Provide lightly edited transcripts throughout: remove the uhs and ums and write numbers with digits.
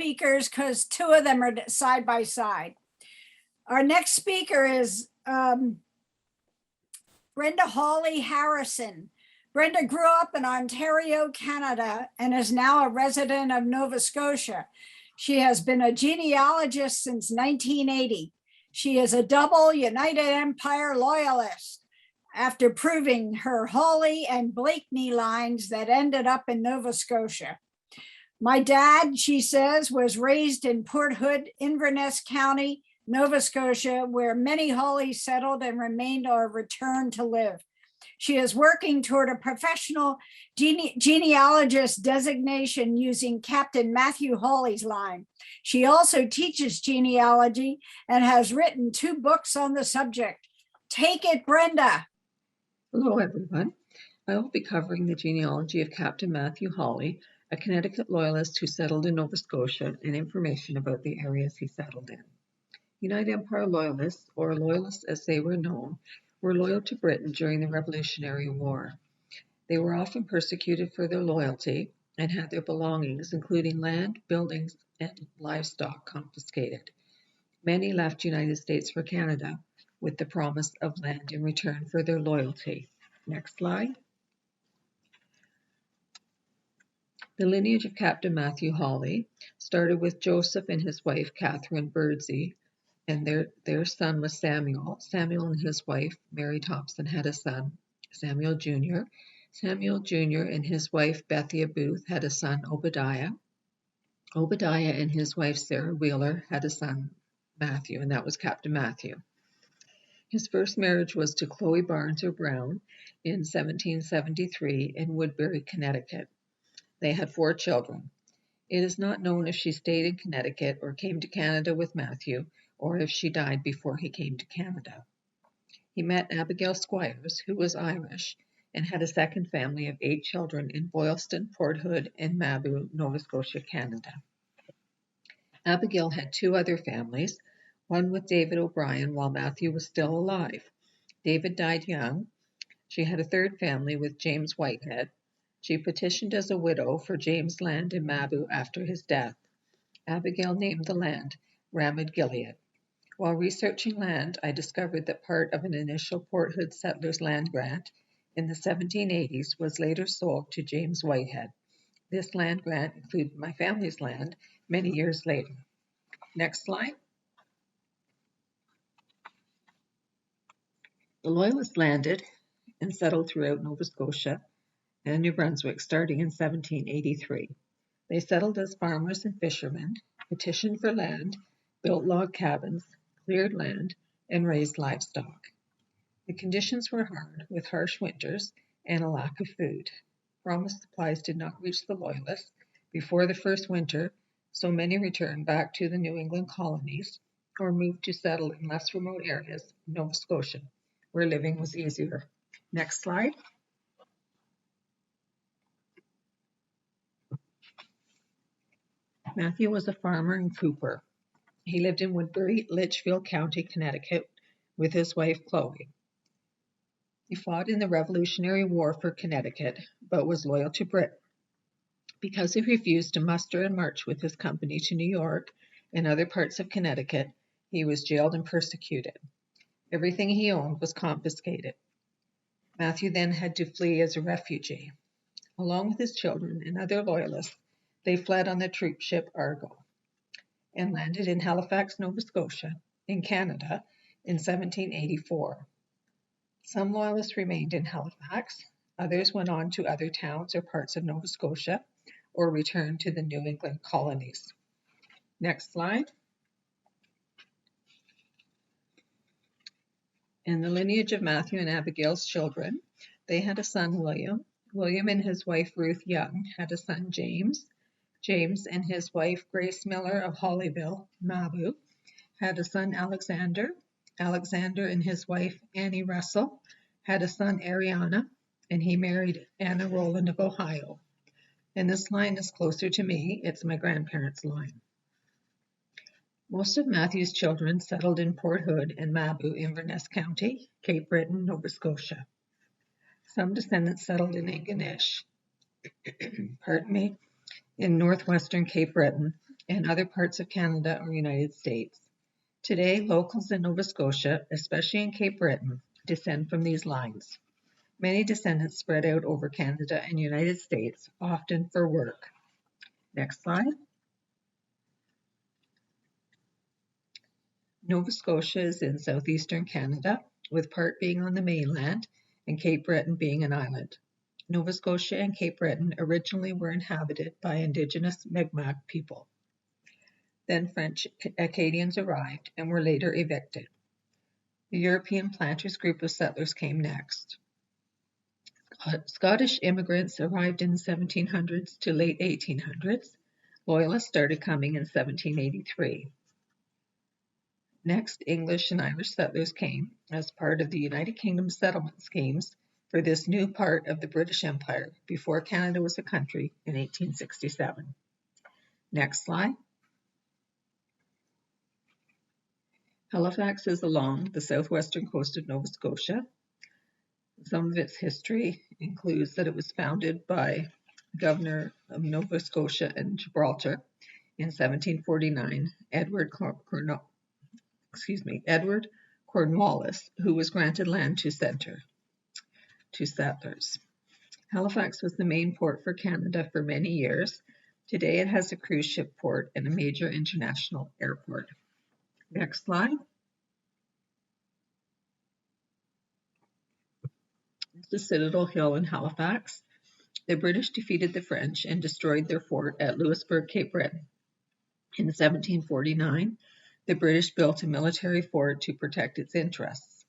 speakers because two of them are side by side. Our next speaker is Brenda Hawley Harrison. Brenda grew up in Ontario, Canada, and is now a resident of Nova Scotia. She has been a genealogist since 1980. She is a double United Empire Loyalist after proving her Hawley and Blakeney lines that ended up in Nova Scotia. My dad, she says, was raised in Port Hood, Inverness County, Nova Scotia, where many Hawleys settled and remained or returned to live. She is working toward a professional genealogist designation using Captain Matthew Hawley's line. She also teaches genealogy and has written 2 books on the subject. Take it, Brenda. Hello, everyone. I will be covering the genealogy of Captain Matthew Hawley, a Connecticut Loyalist who settled in Nova Scotia, and information about the areas he settled in. United Empire Loyalists, or Loyalists as they were known, were loyal to Britain during the Revolutionary War. They were often persecuted for their loyalty and had their belongings, including land, buildings, and livestock, confiscated. Many left the United States for Canada with the promise of land in return for their loyalty. Next slide. The lineage of Captain Matthew Hawley started with Joseph and his wife, Catherine Birdsey, and their son was Samuel. Samuel and his wife, Mary Thompson, had a son, Samuel Jr. Samuel Jr. and his wife, Bethia Booth, had a son, Obadiah. Obadiah and his wife, Sarah Wheeler, had a son, Matthew, and that was Captain Matthew. His first marriage was to Chloe Barnes or Brown in 1773 in Woodbury, Connecticut. They had 4 children. It is not known if she stayed in Connecticut or came to Canada with Matthew, or if she died before he came to Canada. He met Abigail Squires, who was Irish, and had a second family of 8 children in Boylston, Port Hood, and Mabou, Nova Scotia, Canada. Abigail had 2 other families, one with David O'Brien while Matthew was still alive. David died young. She had a 3rd family with James Whitehead. She petitioned as a widow for James' land in Mabou after his death. Abigail named the land Ramad Gilead. While researching land, I discovered that part of an initial Port Hood settlers' land grant in the 1780s was later sold to James Whitehead. This land grant included my family's land many years later. Next slide. The Loyalists landed and settled throughout Nova Scotia and New Brunswick starting in 1783. They settled as farmers and fishermen, petitioned for land, built log cabins, cleared land, and raised livestock. The conditions were hard, with harsh winters and a lack of food. Promised supplies did not reach the Loyalists before the first winter, so many returned back to the New England colonies or moved to settle in less remote areas of Nova Scotia, where living was easier. Next slide. Matthew was a farmer and cooper. He lived in Woodbury, Litchfield County, Connecticut, with his wife, Chloe. He fought in the Revolutionary War for Connecticut, but was loyal to Britain. Because he refused to muster and march with his company to New York and other parts of Connecticut, he was jailed and persecuted. Everything he owned was confiscated. Matthew then had to flee as a refugee. Along with his children and other loyalists, they fled on the troop ship Argo and landed in Halifax, Nova Scotia, in Canada, in 1784. Some loyalists remained in Halifax, others went on to other towns or parts of Nova Scotia, or returned to the New England colonies. Next slide. In the lineage of Matthew and Abigail's children, they had a son, William. William and his wife, Ruth Young, had a son, James. James and his wife, Grace Miller of Hawleyville, Mabou, had a son, Alexander. Alexander and his wife, Annie Russell, had a son, Ariana, and he married Anna Rowland of Ohio. And this line is closer to me. It's my grandparents' line. Most of Matthew's children settled in Port Hood and Mabou, Inverness County, Cape Breton, Nova Scotia. Some descendants settled in Ingonish, in northwestern Cape Breton, and other parts of Canada or United States. Today, locals in Nova Scotia, especially in Cape Breton, descend from these lines. Many descendants spread out over Canada and United States, often for work. Next slide. Nova Scotia is in southeastern Canada, with part being on the mainland and Cape Breton being an island. Nova Scotia and Cape Breton originally were inhabited by Indigenous Mi'kmaq people. Then French Acadians arrived and were later evicted. The European planters group of settlers came next. Scottish immigrants arrived in the 1700s to late 1800s. Loyalists started coming in 1783. Next, English and Irish settlers came as part of the United Kingdom settlement schemes for this new part of the British Empire before Canada was a country in 1867. Next slide. Halifax is along the southwestern coast of Nova Scotia. Some of its history includes that it was founded by Governor of Nova Scotia and Gibraltar in 1749, Edward Cornwallis, who was granted land to settlers. Halifax was the main port for Canada for many years. Today it has a cruise ship port and a major international airport. Next slide. This is Citadel Hill in Halifax. The British defeated the French and destroyed their fort at Louisbourg, Cape Breton. In 1749, the British built a military fort to protect its interests.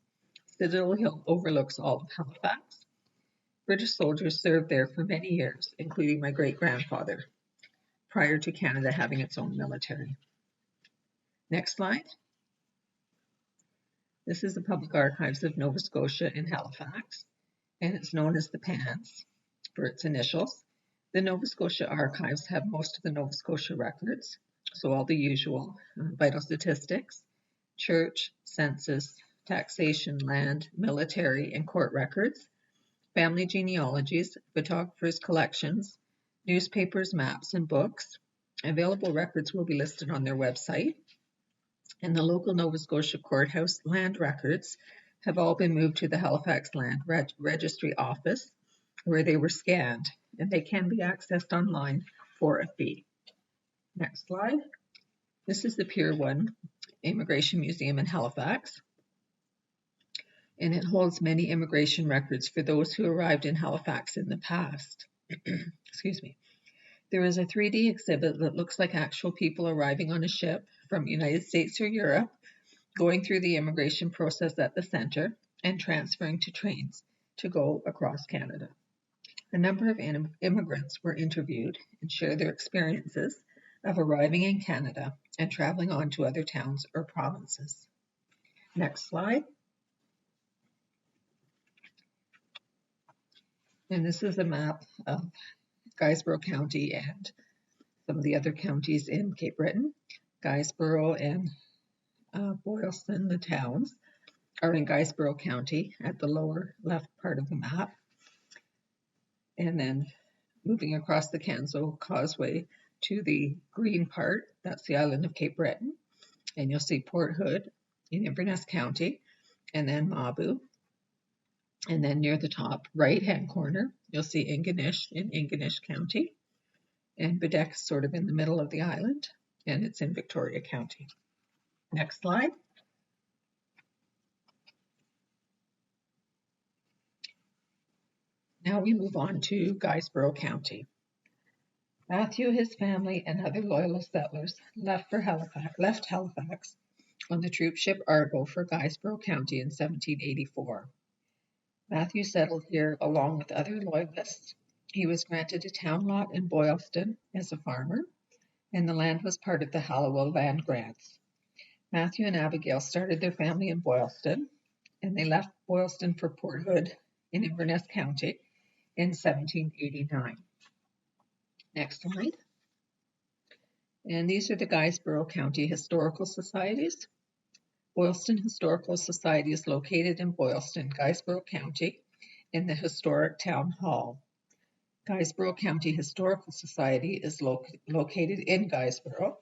Citadel Hill overlooks all of Halifax. British soldiers served there for many years, including my great-grandfather, prior to Canada having its own military. Next slide. This is the Public Archives of Nova Scotia in Halifax, and it's known as the PANS for its initials. The Nova Scotia Archives have most of the Nova Scotia records, so all the usual vital statistics, church, census, taxation, land, military, and court records, family genealogies, photographers' collections, newspapers, maps, and books. Available records will be listed on their website. And the local Nova Scotia courthouse land records have all been moved to the Halifax Land Registry Office, where they were scanned, and they can be accessed online for a fee. Next slide. This is the Pier 1 Immigration Museum in Halifax, and it holds many immigration records for those who arrived in Halifax in the past. Excuse me. There is a 3D exhibit that looks like actual people arriving on a ship from United States or Europe, going through the immigration process at the center and transferring to trains to go across Canada. A number of immigrants were interviewed and shared their experiences of arriving in Canada and traveling on to other towns or provinces. Next slide. And this is a map of Guysborough County and some of the other counties in Cape Breton. Guysborough and Boylston, the towns, are in Guysborough County at the lower left part of the map. And then moving across the Canso Causeway to the green part, that's the island of Cape Breton. And you'll see Port Hood in Inverness County, and then Mabu. And then near the top right-hand corner, you'll see Ingonish in Ingonish County. And Bedeck is sort of in the middle of the island, and it's in Victoria County. Next slide. Now we move on to Guysborough County. Matthew, his family, and other Loyalist settlers left Halifax on the troop ship Argo for Guysborough County in 1784. Matthew settled here along with other Loyalists. He was granted a town lot in Boylston as a farmer, and the land was part of the Hallowell land grants. Matthew and Abigail started their family in Boylston, and they left Boylston for Port Hood in Inverness County in 1789. Next slide. And these are the Guysborough County Historical Societies. Boylston Historical Society is located in Boylston, Guysborough County, in the historic town hall. Guysborough County Historical Society is located in Guysborough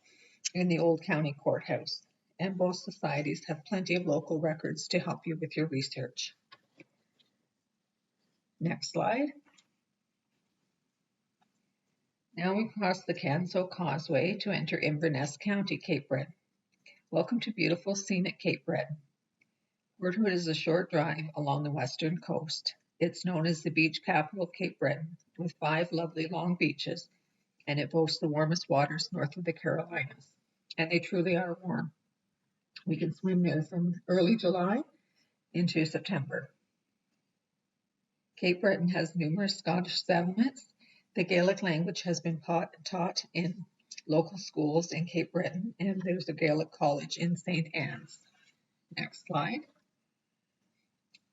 in the old county courthouse, and both societies have plenty of local records to help you with your research. Next slide. Now we cross the Canso Causeway to enter Inverness County, Cape Breton. Welcome to beautiful scenic Cape Breton. Port Hood is a short drive along the western coast. It's known as the beach capital of Cape Breton, with 5 lovely long beaches, and it boasts the warmest waters north of the Carolinas. And they truly are warm. We can swim there from early July into September. Cape Breton has numerous Scottish settlements. The Gaelic language has been taught in local schools in Cape Breton, and there's a Gaelic college in St. Anne's. Next slide.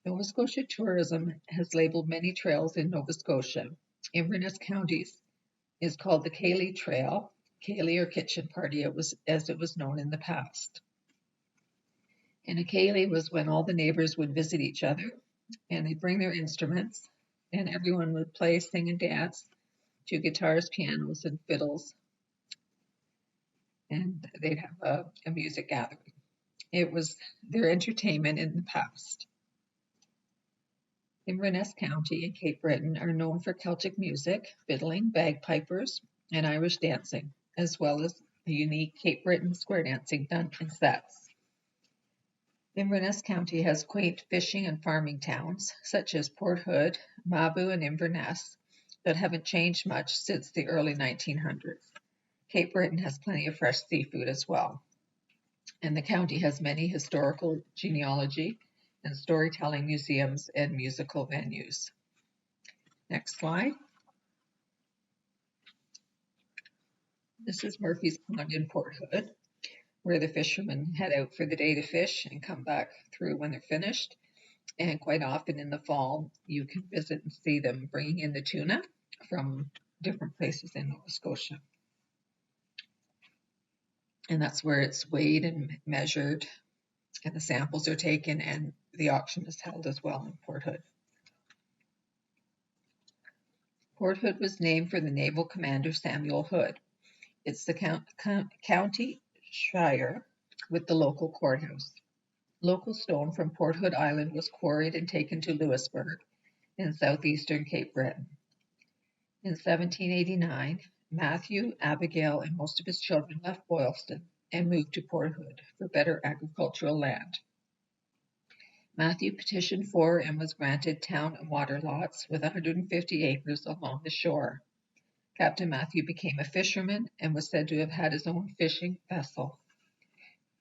Nova Scotia tourism has labeled many trails in Nova Scotia. Inverness County is called the Cayley Trail, Cayley or Kitchen Party as it was known in the past. And a Cayley was when all the neighbors would visit each other, and they'd bring their instruments, and everyone would play, sing, and dance to guitars, pianos, and fiddles, and they'd have a music gathering. It was their entertainment in the past. Inverness County and Cape Breton are known for Celtic music, fiddling, bagpipers, and Irish dancing, as well as the unique Cape Breton square dancing done in sets. Inverness County has quaint fishing and farming towns, such as Port Hood, Mabou, and Inverness, that haven't changed much since the early 1900s. Cape Breton has plenty of fresh seafood as well. And the county has many historical genealogy and storytelling museums and musical venues. Next slide. This is Murphy's Pond in Port Hood, where the fishermen head out for the day to fish and come back through when they're finished. And quite often in the fall, you can visit and see them bringing in the tuna from different places in Nova Scotia. And that's where it's weighed and measured, and the samples are taken, and the auction is held as well in Port Hood. Port Hood was named for the naval commander Samuel Hood. It's the county shire with the local courthouse. Local stone from Port Hood Island was quarried and taken to Louisburg in southeastern Cape Breton. In 1789, Matthew, Abigail, and most of his children left Boylston and moved to Port Hood for better agricultural land. Matthew petitioned for and was granted town and water lots with 150 acres along the shore. Captain Matthew became a fisherman and was said to have had his own fishing vessel.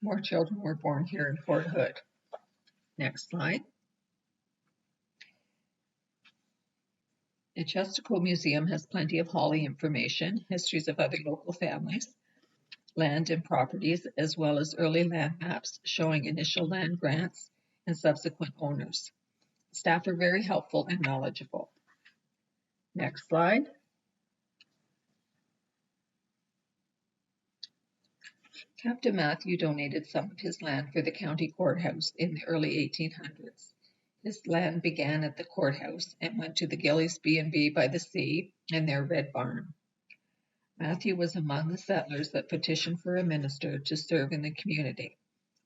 More children were born here in Port Hood. Next slide. The Chestico Museum has plenty of Hawley information, histories of other local families, land and properties, as well as early land maps showing initial land grants and subsequent owners. Staff are very helpful and knowledgeable. Next slide. Captain Matthew donated some of his land for the county courthouse in the early 1800s. His land began at the courthouse and went to the Gillies B&B by the sea and their Red Barn. Matthew was among the settlers that petitioned for a minister to serve in the community.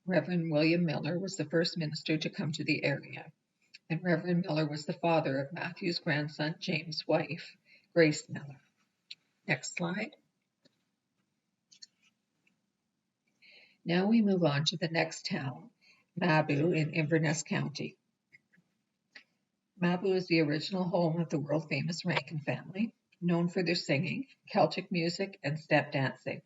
Reverend William Miller was the first minister to come to the area, and Reverend Miller was the father of Matthew's grandson James' wife, Grace Miller. Next slide. Now we move on to the next town, Mabou in Inverness County. Mabou is the original home of the world-famous Rankin family, known for their singing, Celtic music, and step dancing.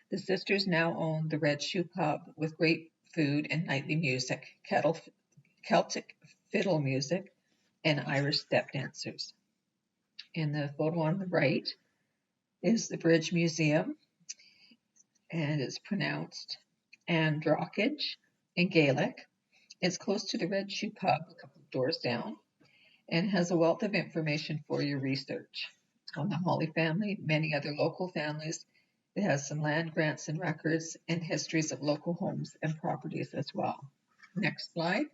The sisters now own the Red Shoe Pub with great food and nightly music, Celtic fiddle music, and Irish step dancers. In the photo on the right is the Bridge Museum, and it's pronounced Androchage in Gaelic. It's close to the Red Shoe Pub, a couple of doors down, and has a wealth of information for your research on the Hawley family, many other local families. It has some land grants and records and histories of local homes and properties as well. Next slide.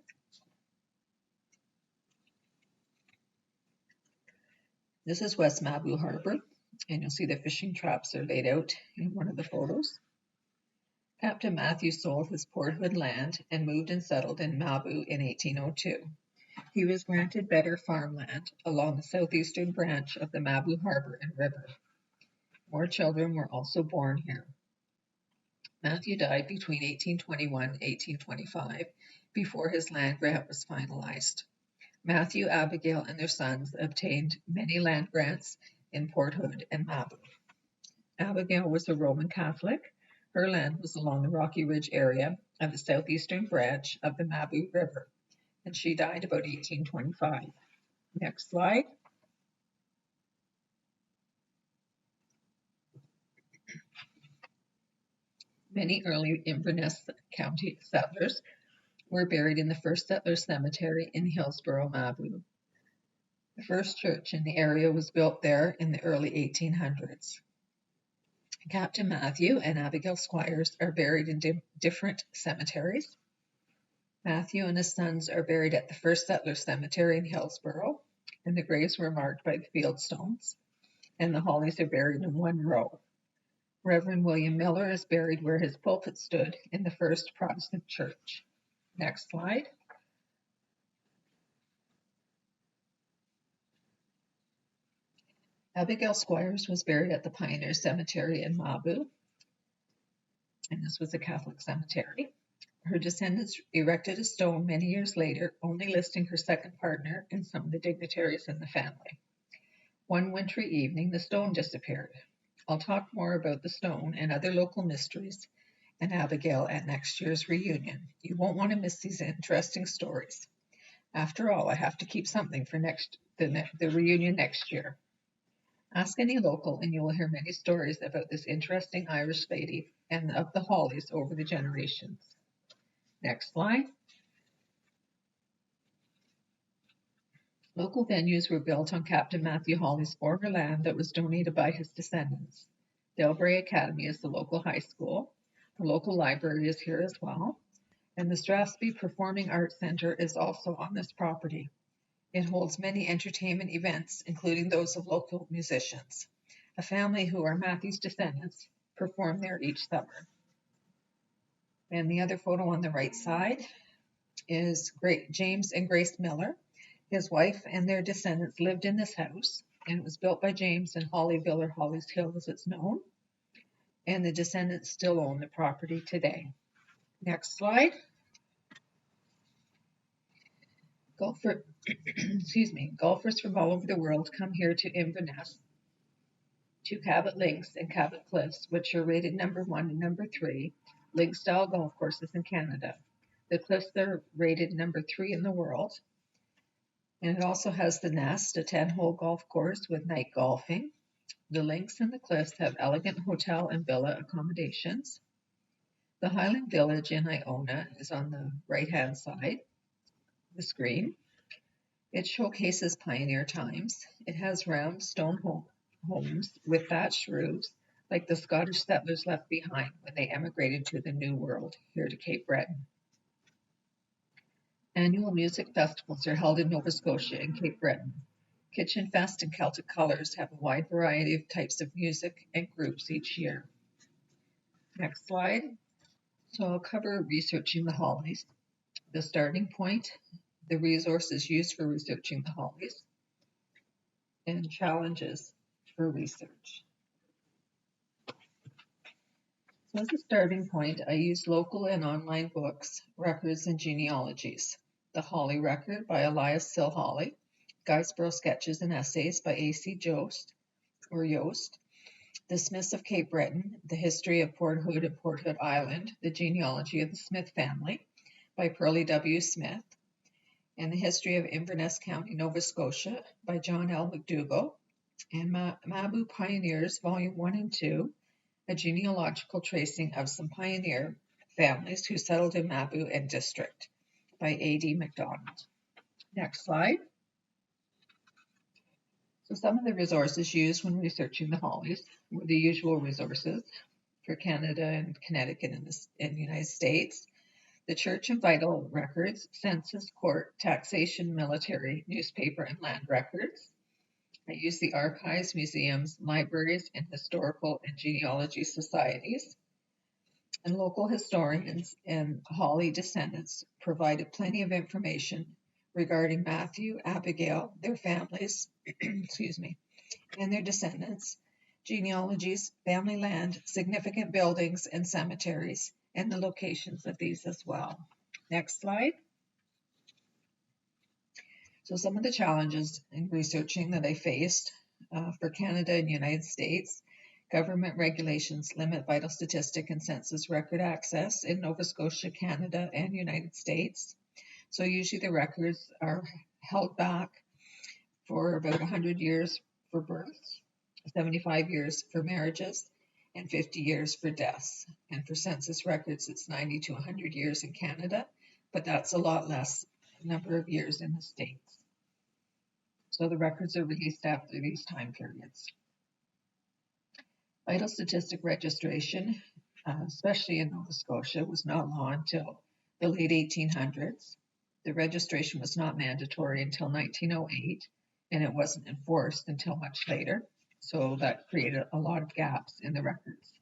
This is West Mabou Harbor, and you'll see the fishing traps are laid out in one of the photos. Captain Matthew sold his Port Hood land and moved and settled in Mabou in 1802. He was granted better farmland along the southeastern branch of the Mabou Harbor and River. More children were also born here. Matthew died between 1821 and 1825 before his land grant was finalized. Matthew, Abigail, and their sons obtained many land grants in Port Hood and Mabou. Abigail was a Roman Catholic. Her land was along the Rocky Ridge area of the southeastern branch of the Mabou River, and she died about 1825. Next slide. Many early Inverness County settlers were buried in the first settlers' cemetery in Hillsborough, Mabou. The first church in the area was built there in the early 1800s. Captain Matthew and Abigail Squires are buried in different cemeteries. Matthew and his sons are buried at the first settlers' cemetery in Hillsborough, and the graves were marked by the field stones, and the Hawleys are buried in one row. Reverend William Miller is buried where his pulpit stood in the first Protestant church. Next slide. Abigail Squires was buried at the Pioneer Cemetery in Mabou, and this was a Catholic cemetery. Her descendants erected a stone many years later, only listing her second partner and some of the dignitaries in the family. One wintry evening, the stone disappeared. I'll talk more about the stone and other local mysteries and Abigail at next year's reunion. You won't want to miss these interesting stories. After all, I have to keep something for the reunion next year. Ask any local and you will hear many stories about this interesting Irish lady and of the Hawleys over the generations. Next slide. Local venues were built on Captain Matthew Hawley's former land that was donated by his descendants. Delbray Academy is the local high school. The local library is here as well. And the Strathspey Performing Arts Centre is also on this property. It holds many entertainment events, including those of local musicians. A family who are Matthew's descendants perform there each summer. And the other photo on the right side is James and Grace Miller. His wife and their descendants lived in this house, and it was built by James and Hawleyville, or Hawley's Hill as it's known, and the descendants still own the property today. Next slide. Golfers from all over the world come here to Inverness, to Cabot Links and Cabot Cliffs, which are rated number 1 and number 3 link-style golf courses in Canada. The cliffs are rated number 3 in the world. And it also has the Nest, a 10-hole golf course with night golfing. The links and the cliffs have elegant hotel and villa accommodations. The Highland Village in Iona is on the right-hand side of the screen. It showcases pioneer times. It has round stone homes with thatched roofs, like the Scottish settlers left behind when they emigrated to the New World, here to Cape Breton. Annual music festivals are held in Nova Scotia and Cape Breton. Kitchen Fest and Celtic Colours have a wide variety of types of music and groups each year. Next slide. So I'll cover researching the Hawleys, the starting point, the resources used for researching the Hawleys, and challenges for research. So as a starting point, I use local and online books, records, and genealogies. The Hawley Record by Elias Sill Hawley, Guysborough Sketches and Essays by A.C. Yost, The Smiths of Cape Breton, The History of Port Hood and Port Hood Island, The Genealogy of the Smith Family by Pearlie W. Smith, and The History of Inverness County, Nova Scotia by John L. McDougall, and Mabou Pioneers, Volume 1 and 2, a genealogical tracing of some pioneer families who settled in Mabou and District by A.D. MacDonald. Next slide. So some of the resources used when researching the Hawleys were the usual resources for Canada and Connecticut in the United States: the church and vital records, census, court, taxation, military, newspaper, and land records. I use the archives, museums, libraries, and historical and genealogy societies. And local historians and Hawley descendants provided plenty of information regarding Matthew, Abigail, their families, excuse me, and their descendants, genealogies, family land, significant buildings and cemeteries, and the locations of these as well. Next slide. So some of the challenges in researching that I faced for Canada and United States: government regulations limit vital statistic and census record access in Nova Scotia, Canada, and United States. So usually the records are held back for about 100 years for births, 75 years for marriages, and 50 years for deaths. And for census records, it's 90 to 100 years in Canada, but that's a lot less number of years in the States. So the records are released after these time periods. Vital statistic registration, especially in Nova Scotia, was not law until the late 1800s. The registration was not mandatory until 1908, and it wasn't enforced until much later. So that created a lot of gaps in the records.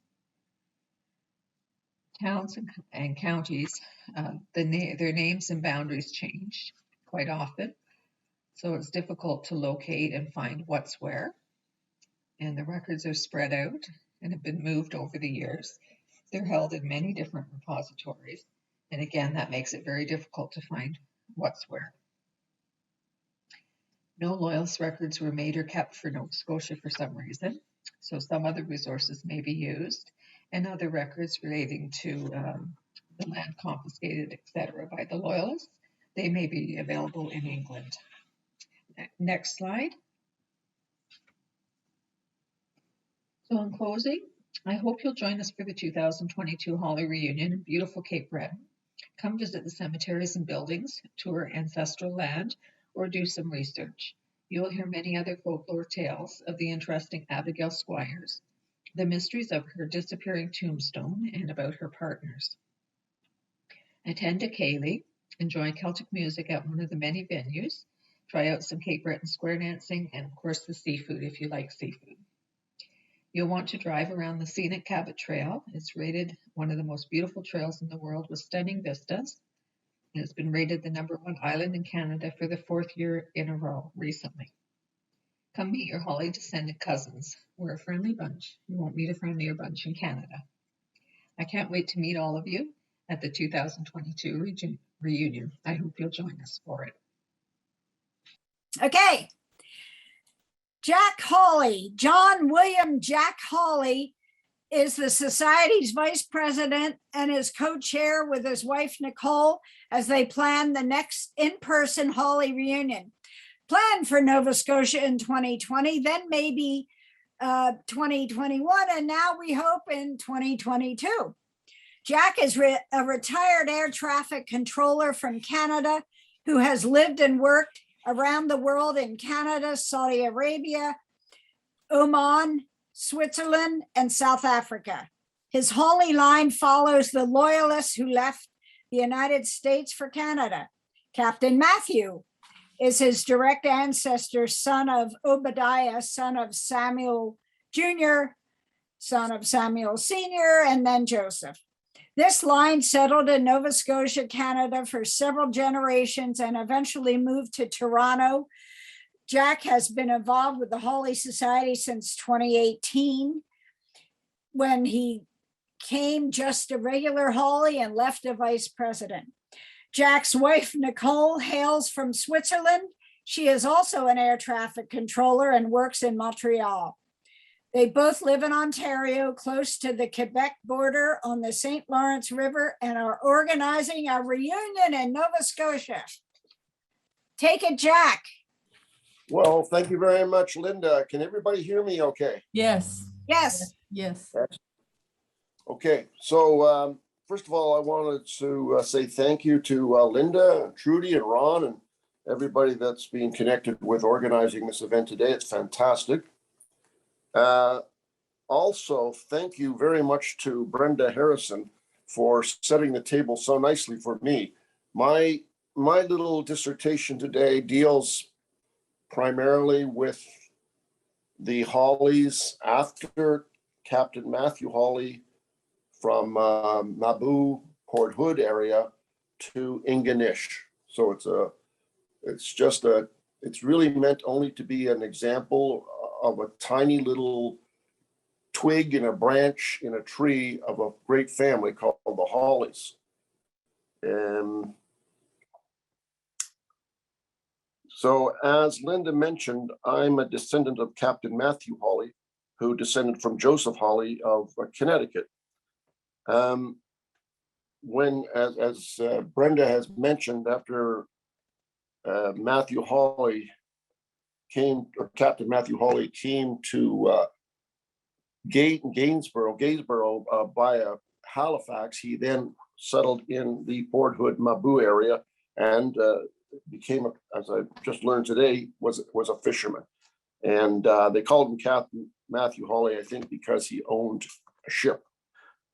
Towns and counties, their names and boundaries changed quite often. So it's difficult to locate and find what's where. And the records are spread out and have been moved over the years. They're held in many different repositories. And again, that makes it very difficult to find what's where. No Loyalist records were made or kept for Nova Scotia for some reason. So some other resources may be used, and other records relating to the land confiscated, etc., by the Loyalists, they may be available in England. Next slide. So in closing, I hope you'll join us for the 2022 Hawley reunion in beautiful Cape Breton. Come visit the cemeteries and buildings, tour ancestral land, or do some research. You will hear many other folklore tales of the interesting Abigail Squires, the mysteries of her disappearing tombstone, and about her partners. Attend a ceilidh, enjoy Celtic music at one of the many venues, try out some Cape Breton square dancing, and of course the seafood if you like seafood. You'll want to drive around the scenic Cabot Trail. It's rated one of the most beautiful trails in the world with stunning vistas. And it's been rated the #1 island in Canada for the 4th year in a row recently. Come meet your Hawley descendant cousins. We're a friendly bunch. You won't meet a friendlier bunch in Canada. I can't wait to meet all of you at the 2022 reunion. I hope you'll join us for it. Okay. Jack Hawley, John William Jack Hawley, is the Society's vice president and is co-chair with his wife, Nicole, as they plan the next in-person Hawley reunion. Planned for Nova Scotia in 2020, then maybe 2021, and now we hope in 2022. Jack is a retired air traffic controller from Canada who has lived and worked around the world in Canada, Saudi Arabia, Oman, Switzerland, and South Africa. His Hawley line follows the Loyalists who left the United States for Canada. Captain Matthew is his direct ancestor, son of Obadiah, son of Samuel Jr., son of Samuel Sr., and then Joseph. This line settled in Nova Scotia, Canada for several generations and eventually moved to Toronto. Jack has been involved with the Hawley Society since 2018, when he came just a regular Hawley and left a vice president. Jack's wife, Nicole, hails from Switzerland. She is also an air traffic controller and works in Montreal. They both live in Ontario, close to the Quebec border on the St. Lawrence River, and are organizing a reunion in Nova Scotia. Take it, Jack. Well, thank you very much, Linda. Can everybody hear me okay? Yes. Yes. Yes. Okay, so first of all, I wanted to say thank you to Linda, Trudy, and Ron, and everybody that's been connected with organizing this event today. It's fantastic. Also, thank you very much to Brenda Harrison for setting the table so nicely for me. My little dissertation today deals primarily with the Hawleys after Captain Matthew Hawley from Mabou, Port Hood area to Ingonish. So it's really meant only to be an example of a tiny little twig and a branch in a tree of a great family called the Hawleys. And so, as Linda mentioned, I'm a descendant of Captain Matthew Hawley, who descended from Joseph Hawley of Connecticut. When, as Brenda has mentioned, after Matthew Hawley came, or Captain Matthew Hawley came to Gainsborough via Halifax, he then settled in the Port Hood Mabou area and became, as I just learned today, was a fisherman. And they called him Captain Matthew Hawley, I think, because he owned a ship.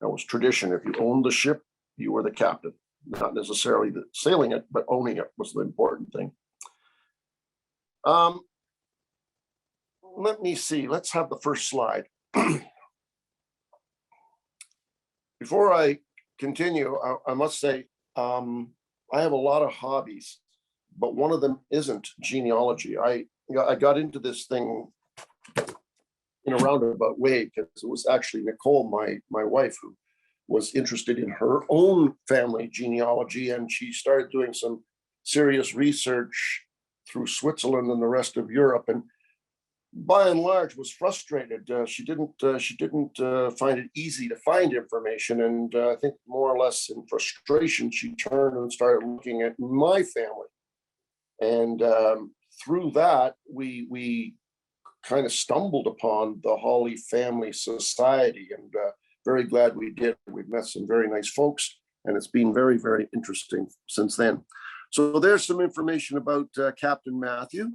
That was tradition. If you owned the ship, you were the captain. Not necessarily sailing it, but owning it was the important thing. Let me see. Let's have the first slide. Before I continue, I must say, I have a lot of hobbies, but one of them isn't genealogy. I got into this thing in a roundabout way because it was actually Nicole, my wife, who was interested in her own family genealogy, and she started doing some serious research through Switzerland and the rest of Europe, and by and large was frustrated. She didn't find it easy to find information, and I think more or less in frustration, she turned and started looking at my family. And through that, we kind of stumbled upon the Hawley Family Society, and very glad we did. We've met some very nice folks, and it's been very, very interesting since then. So there's some information about Captain Matthew.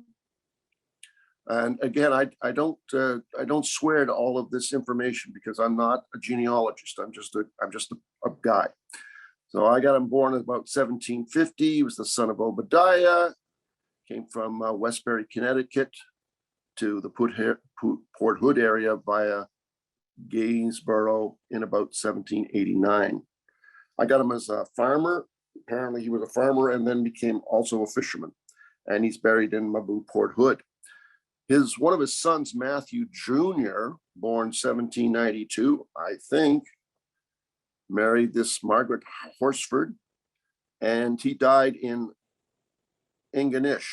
And again, I don't swear to all of this information because I'm not a genealogist. I'm just a guy. So I got him born in about 1750. He was the son of Obadiah. Came from Westbury, Connecticut, to the Port Hood area via Gainsborough in about 1789. I got him as a farmer. Apparently, he was a farmer and then became also a fisherman. And he's buried in Mabou, Port Hood. One of his sons, Matthew Jr., born 1792, I think, married this Margaret Horsford, and he died in Ingonish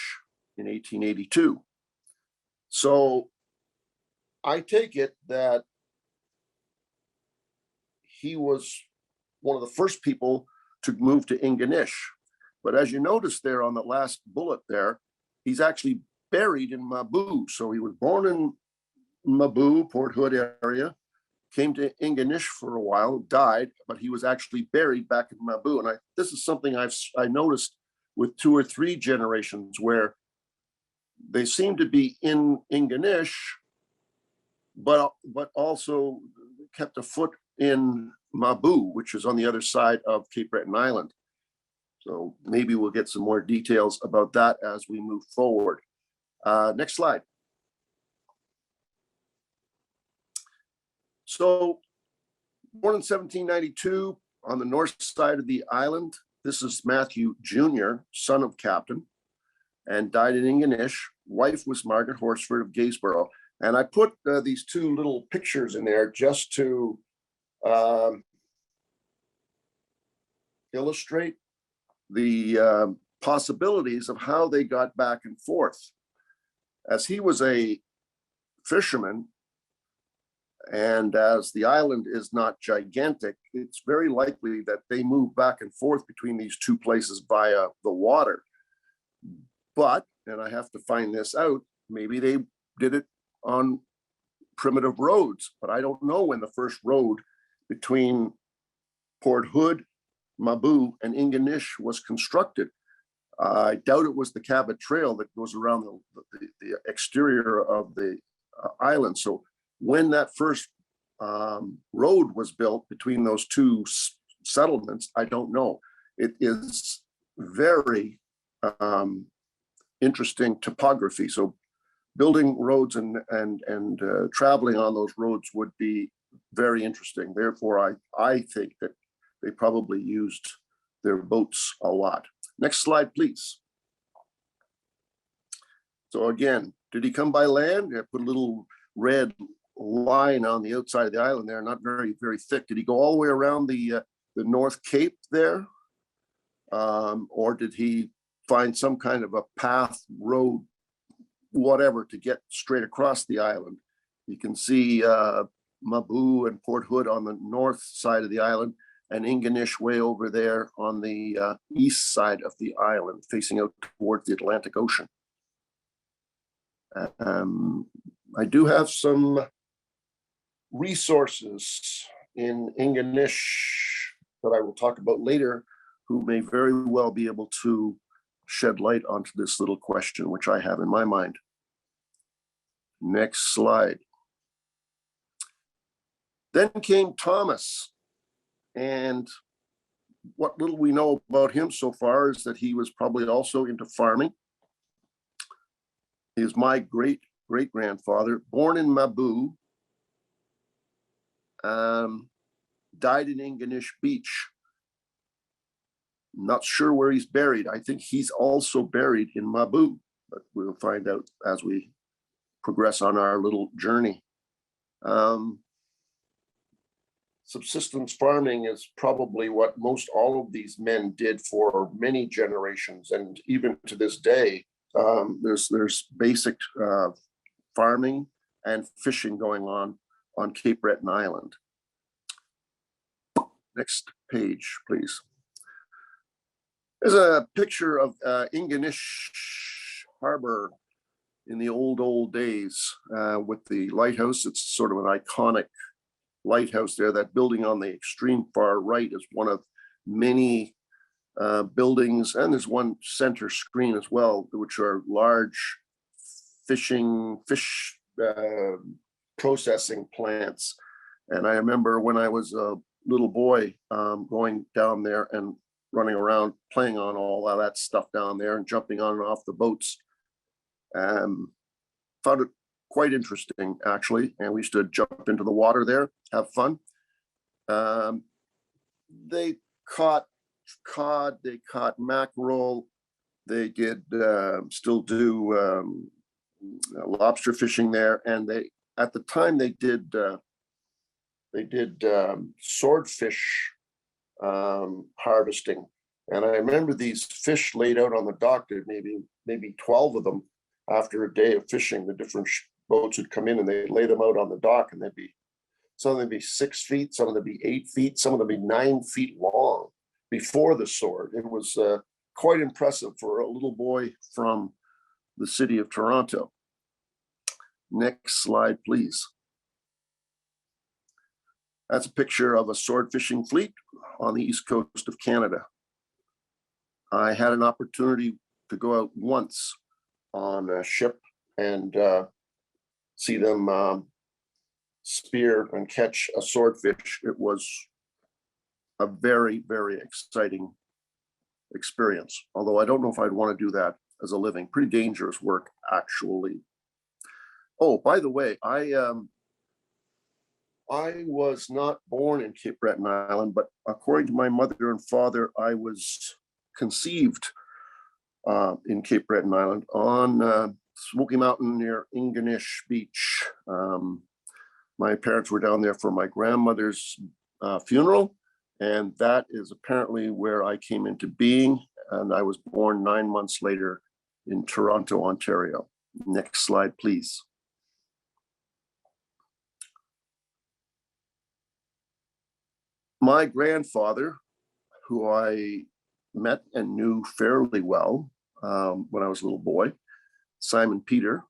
in 1882. So I take it that he was one of the first people to move to Ingonish. But as you notice there on the last bullet there, he's actually buried in Mabou. So he was born in Mabou, Port Hood area, came to Ingonish for a while, died, but he was actually buried back in Mabou. And this is something I noticed with 2 or 3 generations where they seem to be in Ingonish, but also kept a foot in Mabou, which is on the other side of Cape Breton Island. So maybe we'll get some more details about that as we move forward. Next slide. So born in 1792 on the north side of the island. This is Matthew Jr., son of Captain, and died in Ingonish. Wife was Margaret Horsford of Gainsborough. And I put these 2 little pictures in there just to illustrate the possibilities of how they got back and forth. As he was a fisherman, and as the island is not gigantic, it's very likely that they moved back and forth between these 2 places via the water. But, and I have to find this out, maybe they did it on primitive roads, but I don't know when the first road between Port Hood, Mabou, and Ingonish was constructed. I doubt it was the Cabot Trail that goes around the exterior of the island. So when that first road was built between those 2 settlements, I don't know. It is very interesting topography. So building roads and traveling on those roads would be very interesting. Therefore, I think that they probably used their boats a lot. Next slide, please. So again, did he come by land? I put a little red line on the outside of the island there, not very, very thick. Did he go all the way around the North Cape there? Or did he find some kind of a path, road, whatever, to get straight across the island? You can see Mabou and Port Hood on the north side of the island, and Ingonish way over there on the east side of the island, facing out towards the Atlantic Ocean. I do have some resources in Ingonish that I will talk about later, who may very well be able to shed light onto this little question, which I have in my mind. Next slide. Then came Thomas, and what little we know about him so far is that he was probably also into farming. He is my great-great-grandfather, born in Mabou, died in Ingonish Beach. Not sure where he's buried. I think he's also buried in Mabou, but we'll find out as we progress on our little journey. Subsistence farming is probably what most all of these men did for many generations, and even to this day, there's basic farming and fishing going on Cape Breton Island. Next page, please. There's a picture of Ingonish Harbor in the old days with the lighthouse. It's sort of an iconic lighthouse there. That building on the extreme far right is one of many buildings, and there's one center screen as well, which are large fish processing plants. And I remember when I was a little boy going down there and running around playing on all of that stuff down there and jumping on and off the boats. Found it quite interesting, actually, and we used to jump into the water there, have fun. They caught cod, they caught mackerel, they did still do lobster fishing there, and they at the time they did swordfish harvesting. And I remember these fish laid out on the dock, there maybe 12 of them. After a day of fishing, the different boats would come in and they'd lay them out on the dock, and some of them be 6 feet, some of them be 8 feet, some of them be 9 feet long before the sword. It was quite impressive for a little boy from the city of Toronto. Next slide, please. That's a picture of a sword fishing fleet on the east coast of Canada. I had an opportunity to go out once on a ship and see them spear and catch a swordfish. It was a very, very exciting experience, although I don't know if I'd want to do that as a living. Pretty dangerous work, actually. Oh, by the way, I was not born in Cape Breton Island, but according to my mother and father, I was conceived in Cape Breton Island on Smoky Mountain near Ingonish Beach. My parents were down there for my grandmother's funeral, and that is apparently where I came into being, and I was born 9 months later in Toronto, Ontario. Next slide, please. My grandfather, who I met and knew fairly well when I was a little boy, Simon Peter,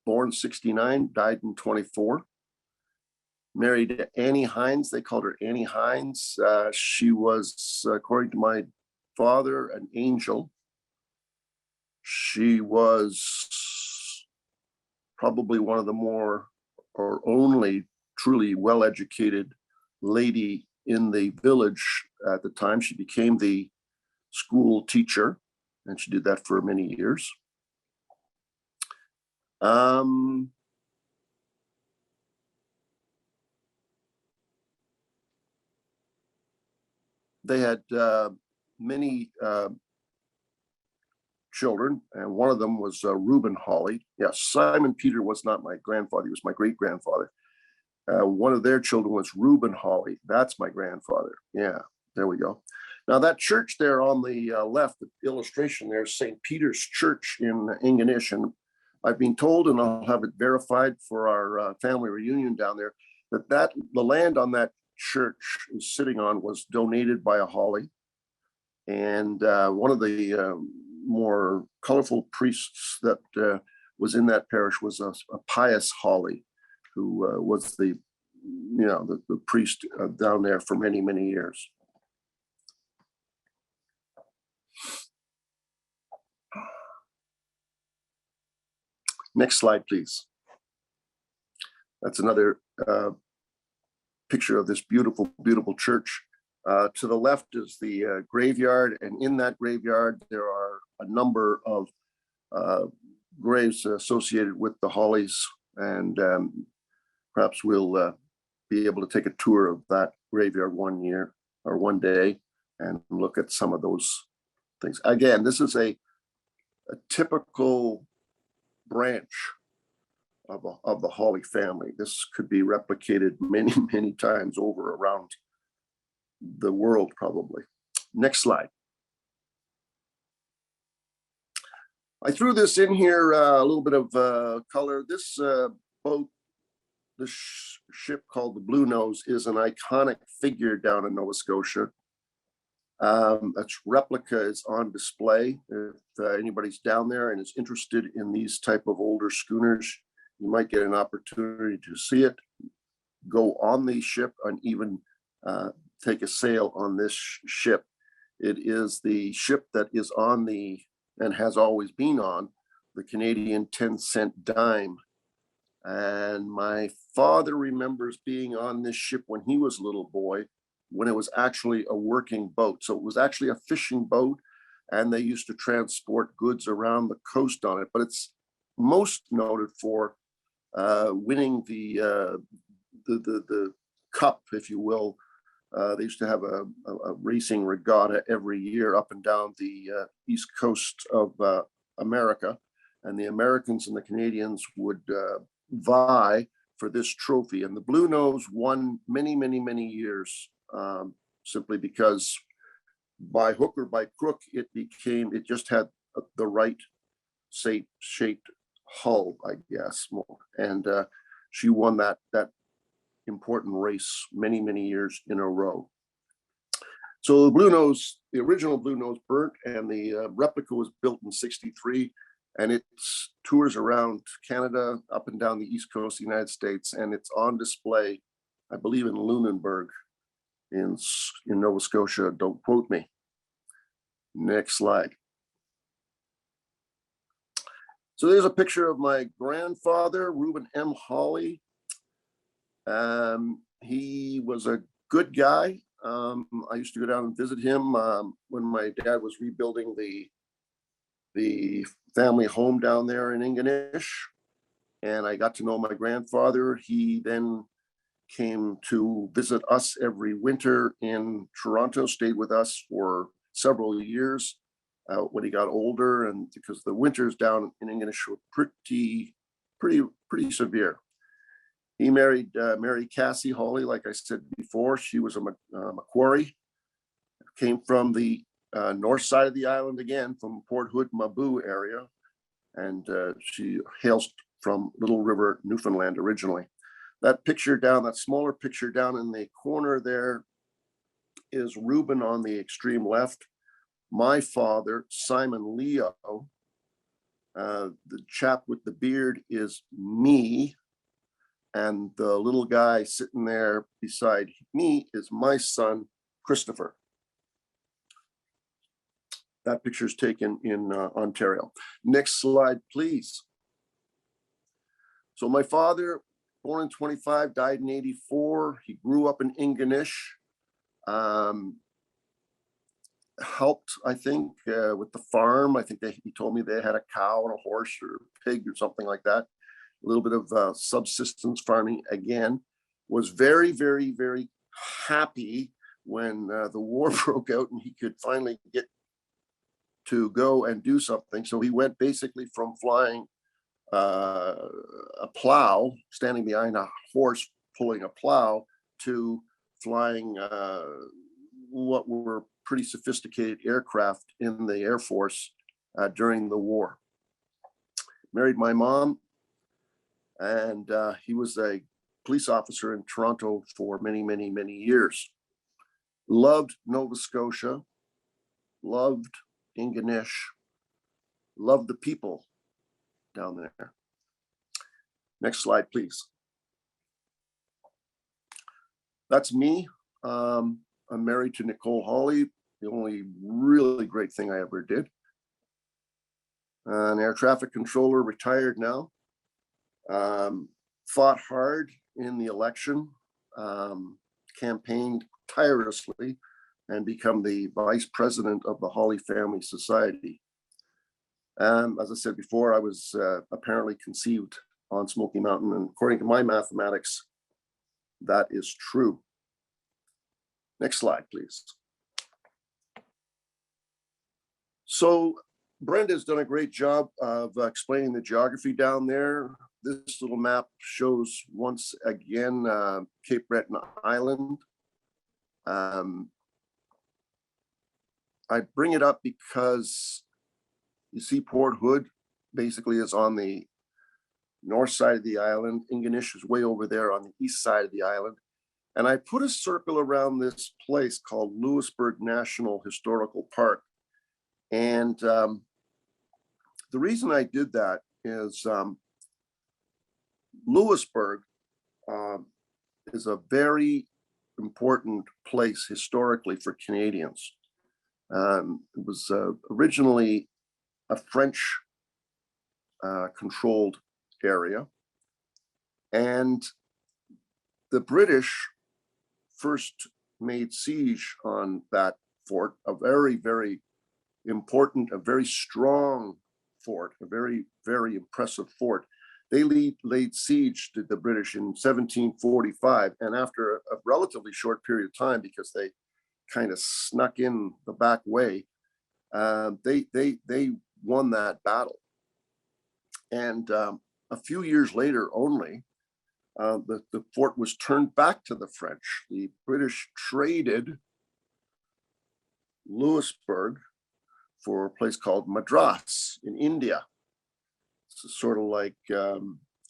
born 69, died in 24. Married Annie Hines. They called her Annie Hines. She was, according to my father, an angel. She was probably one of the more or only truly well-educated lady in the village at the time. She became the school teacher, and she did that for many years. they had many children, and one of them was Reuben Hawley. Yes, Simon Peter was not my grandfather, he was my great-grandfather. One of their children was Reuben Hawley. That's my grandfather. Yeah, there we go. Now that church there on the left, the illustration there is St. Peter's Church in Ingonish, and I've been told, and I'll have it verified for our family reunion down there, that the land on that church is sitting on was donated by a Hawley, and one of the more colorful priests that was in that parish was a pious Hawley, who was the priest down there for many, many years. Next slide, please. That's another picture of this beautiful, beautiful church. To the left is the graveyard, and in that graveyard there are a number of graves associated with the Hawleys, and perhaps we'll be able to take a tour of that graveyard one day and look at some of those things. Again, this is a typical branch of the Hawley family. This could be replicated many, many times over around the world, probably. Next slide. I threw this in here, a little bit of color. This boat, this ship called the Blue Nose, is an iconic figure down in Nova Scotia. Its replica is on display. If anybody's down there and is interested in these type of older schooners, you might get an opportunity to see it, go on the ship, and even take a sail on this ship. It is the ship that is on and has always been on the Canadian 10-cent dime. And my father remembers being on this ship when he was a little boy, when it was actually a working boat. So it was actually a fishing boat, and they used to transport goods around the coast on it. But it's most noted for winning the cup, if you will. They used to have a racing regatta every year up and down the east coast of America, and the Americans and the Canadians would vie for this trophy. And the Blue Nose won many, many, many years, simply because by hook or by crook, it just had the right shaped hull, I guess. And she won that important race many, many years in a row. So the Blue Nose, the original Blue Nose burnt, and the replica was built in '63, and it tours around Canada, up and down the east coast of the United States, and it's on display, I believe, in Lunenburg in Nova Scotia. Don't quote me. Next slide. So there's a picture of my grandfather, Reuben M. Hawley. He was a good guy. I used to go down and visit him when my dad was rebuilding the family home down there in Ingonish, and I got to know my grandfather. He then came to visit us every winter in Toronto, stayed with us for several years when he got older, and because the winters down in Ingonish were pretty severe. He married Mary Cassie Hawley, like I said before. She was a Macquarie, came from the north side of the island again, from Port Hood, Mabou area, and she hails from Little River, Newfoundland originally. That picture down, that smaller picture down in the corner there is Reuben on the extreme left. My father, Simon Leo, the chap with the beard is me, and the little guy sitting there beside me is my son, Christopher. That picture is taken in Ontario. Next slide, please. So my father, born in 25, died in 84. He grew up in Ingonish. Helped, I think, with the farm. I think he told me they had a cow and a horse or a pig or something like that. A little bit of subsistence farming again. Was very, very, very happy when the war broke out and he could finally get to go and do something. So he went basically from flying a plow, standing behind a horse pulling a plow, to flying what were pretty sophisticated aircraft in the Air Force during the war. Married my mom, and he was a police officer in Toronto for many, many, many years. Loved Nova Scotia, loved Ingonish, loved the people down there. Next slide, please. That's me. I'm married to Nicole Hawley, the only really great thing I ever did. An air traffic controller, retired now. Fought hard in the election, campaigned tirelessly, and become the vice president of the Hawley Family Society. As I said before, I was apparently conceived on Smoky Mountain, and according to my mathematics, that is true. Next slide, please. So Brenda's done a great job of explaining the geography down there. This little map shows once again Cape Breton Island. I bring it up because you see Port Hood basically is on the north side of the island. Ingonish is way over there on the east side of the island. And I put a circle around this place called Louisbourg National Historical Park. And the reason I did that is Louisbourg is a very important place historically for Canadians. It was originally a French controlled area. And the British first made siege on that fort, a very, very important, a very strong fort, a very, very impressive fort. They laid siege to the British in 1745, and after a relatively short period of time, because they kind of snuck in the back way, they won that battle. And a few years later only, the fort was turned back to the French. The British traded Louisbourg for a place called Madras in India. It's sort of like, it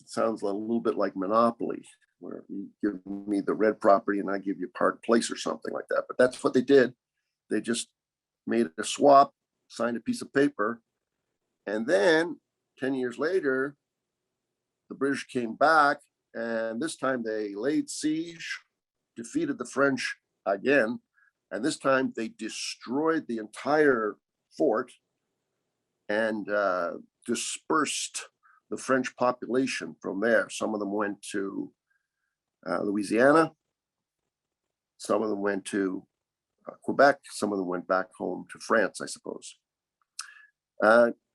sounds a little bit like Monopoly, where you give me the red property and I give you Park Place or something like that. But that's what they did. They just made a swap, signed a piece of paper, and then 10 years later, the British came back, and this time they laid siege, defeated the French again, and this time they destroyed the entire fort and dispersed the French population from there. Some of them went to Louisiana, some of them went to Quebec, some of them went back home to France, I suppose.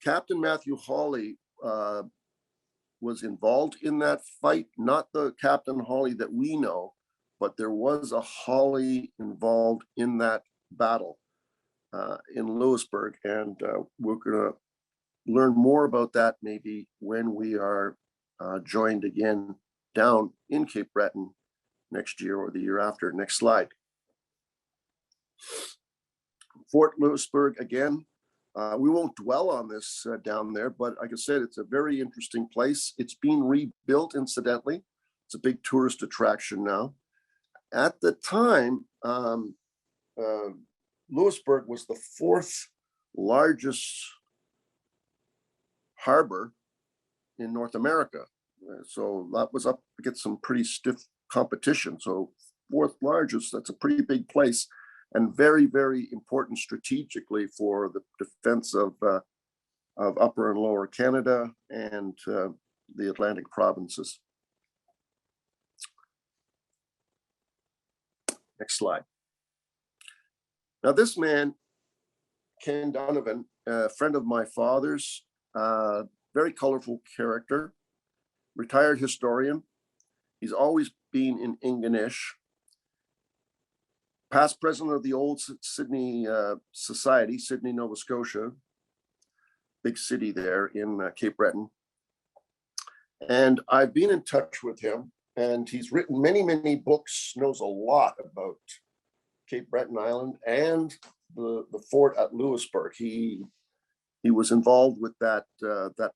Captain Matthew Hawley was involved in that fight, not the Captain Hawley that we know, but there was a Hawley involved in that battle in Louisbourg, and we're going to learn more about that maybe when we are joined again down in Cape Breton next year or the year after. Next slide. Fort Louisbourg again. We won't dwell on this down there, but like I said, it's a very interesting place. It's being rebuilt, incidentally. It's a big tourist attraction now. At the time, Louisbourg was the fourth largest harbor in North America. So that was up against some pretty stiff competition. So fourth largest, that's a pretty big place, and very, very important strategically for the defense of Upper and Lower Canada and the Atlantic provinces. Next slide. Now this man, Ken Donovan, a friend of my father's, very colorful character, retired historian. He's always been in Ingonish. past president of the old Sydney Society, Sydney, Nova Scotia, big city there in Cape Breton. And I've been in touch with him, and he's written many, many books, knows a lot about Cape Breton Island and the fort at Louisburg. He was involved with that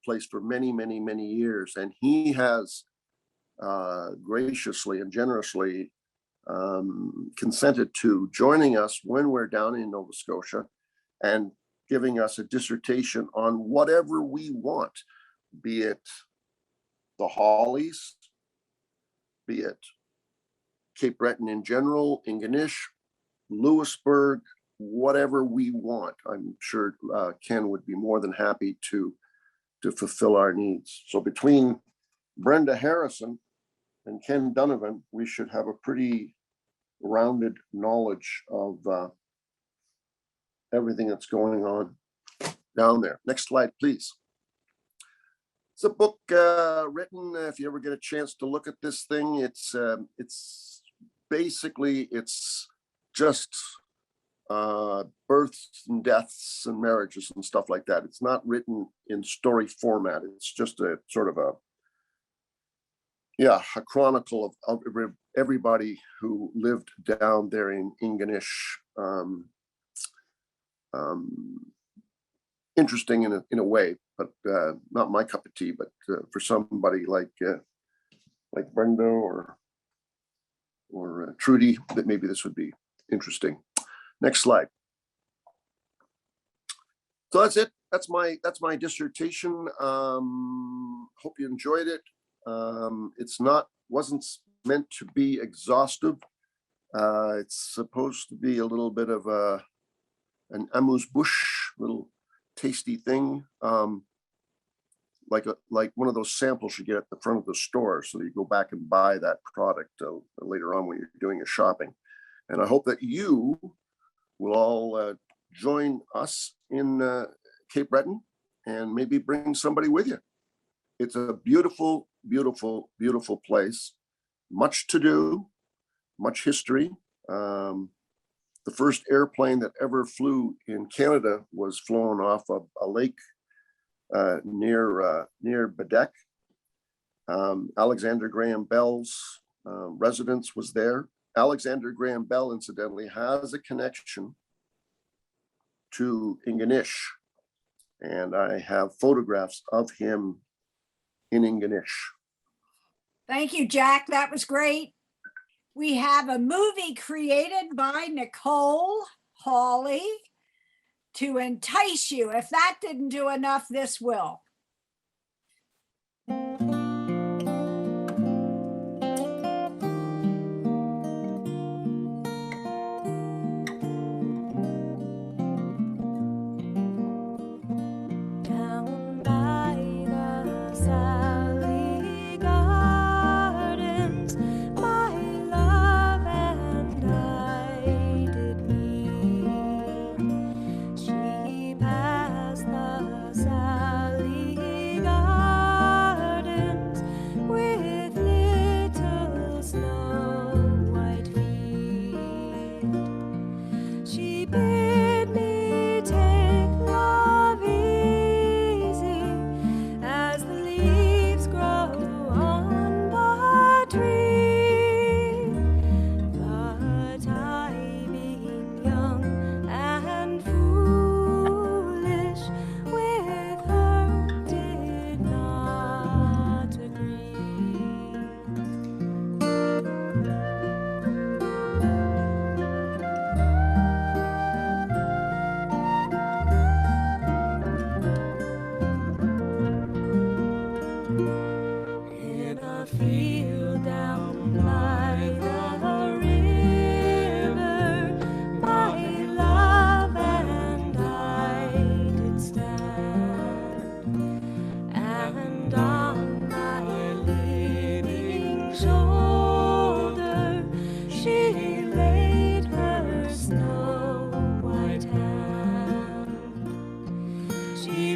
place for many, many, many years, and he has graciously and generously consented to joining us when we're down in Nova Scotia and giving us a dissertation on whatever we want, be it the Hawleys, be it Cape Breton in general, Ingonish, Louisburg, whatever we want. I'm sure Ken would be more than happy to fulfill our needs. So between Brenda Harrison and Ken Donovan, we should have a pretty rounded knowledge of everything that's going on down there. Next slide, please. It's a book written, if you ever get a chance to look at this thing, it's basically, it's just births and deaths and marriages and stuff like that. It's not written in story format. It's just a sort of a chronicle of everybody who lived down there in Ingonish. Interesting in a way, but not my cup of tea. But for somebody like Brenda or Trudy, that maybe this would be interesting. Next slide. So that's it. That's my dissertation. Hope you enjoyed it. Wasn't meant to be exhaustive. It's supposed to be a little bit of an amuse-bouche, little tasty thing, like one of those samples you get at the front of the store, so that you go back and buy that product later on when you're doing your shopping. And I hope that you will all join us in Cape Breton and maybe bring somebody with you. It's a beautiful, beautiful, beautiful place. Much to do, much history. The first airplane that ever flew in Canada was flown off of a lake near Bedeck. Alexander Graham Bell's residence was there. Alexander Graham Bell, incidentally, has a connection to Ingonish, and I have photographs of him in Ingonish. Thank you, Jack. That was great. We have a movie created by Nicole Hawley to entice you. If that didn't do enough, this will. She